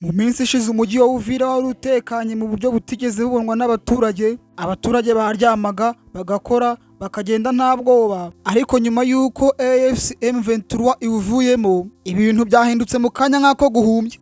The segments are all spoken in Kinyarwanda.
Mu minsi ishize umujyi wa Uvira wari utekanye mu buryo butigeze bubonwa n'abaturage. Abaturage baryamaga bagakora bakagenda nta bwoba, ariko nyuma y'uko AFC M23 iwuvuyemo ibintu byahindutse mu kanya nk'ako guhumbya.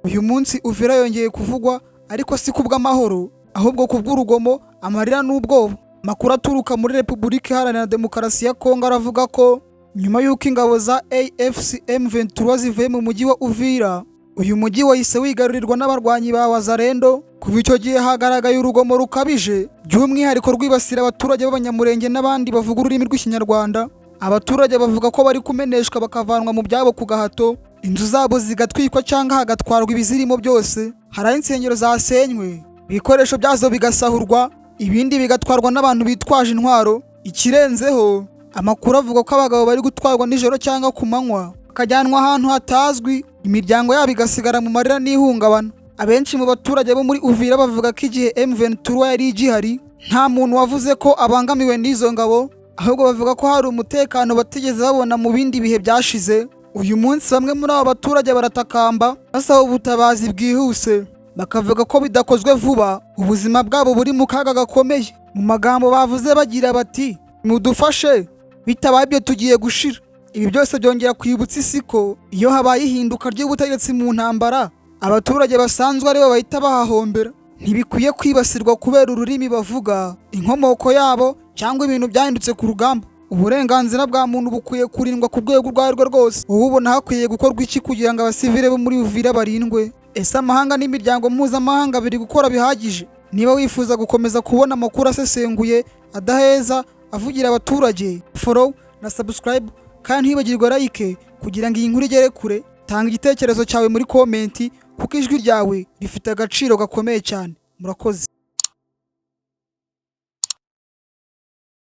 Uyu munsi Uvira yongeye kuvugwa, ariko si kubw'amahoro ahubwo kubw'urugomo, amarira n'ubwoba. Makuru aturuka muri Repubulika Iharanira Demokarasi ya Kongo aravuga ko nyuma y'uko ingabo za AFC M23 zivuye mu mujyi wa Uvira, uyu mujyi wahise wigarurirwa n'abarwanyi ba Wazalendo. Kuva icyo gihe hagaragaye urugomo rukabije, by'umwihariko rwibasira abaturage b'abanyamurenge n'abandi bavuga ururimi rw'ikinyarwanda. Abaturage bavuga ko bari kumeneshwa bakavanwa mu byabo ku gahato, inzu zabo zigatwikwa cyangwa hagatwarwa ibizirimo byose. Hari insengero zasenywe, ibikoresho byazo bigasahurwa, ibindi bigatwarwa n'abantu bitwaje intwaro. Ikirenzeho, amakuru avuga ko abagabo bari gutwarwa nijoro cyangwa ku manywa bakajyanwa ahantu hatazwi, imiryango yabo igasigara mu marira n'ihungabana. Abenshi mu baturage bo muri Uvira bavuga ko igihe M23 yari igihari nta muntu wavuze ko abangamiwe n'izo ngabo, ahubwo bavuga ko hari umutekano batigeze babona mu bindi bihe byashize. Uyu munsi bamwe muri abo baturage baratakamba basaba ubutabazi bwihuse, bakavuga ko bidakozwe vuba ubuzima bwabo buri mu kaga gakomeye. Mu magambo bavuze bagira bati, mudufashe bitabaye ibyo tugiye gushira. Ibi byose byongera kwibutsa isi ko iyo habaye ihinduka ry'ubutegetsi mu ntambara, abaturage basanzwe aribo bahita bahahombera. Ntibikwiye kwibasirwa kubera ururimi bavuga, inkomoko yabo cyangwa ibintu byahindutse ku rugamba. Uburenganzira bwa muntu bukwiye kurindwa ku rwego urwo arirwo rwose. Ubu ubona hakwiye gukorwa iki kugira ngo abasivile bo muri Uvira barindwe? Ese amahanga n'imiryango mpuzamahanga biri gukora bihagije? Niba wifuza gukomeza kubona amakuru asesenguye adaheza avugira abaturage, follow na subscribe, kandi ntibagirwe like kugira ngo iyi nkuru igere kure. Tanga igitekerezo cyawe muri komenti kuko ijwi ryawe rifite agaciro gakomeye cyane. Murakoze.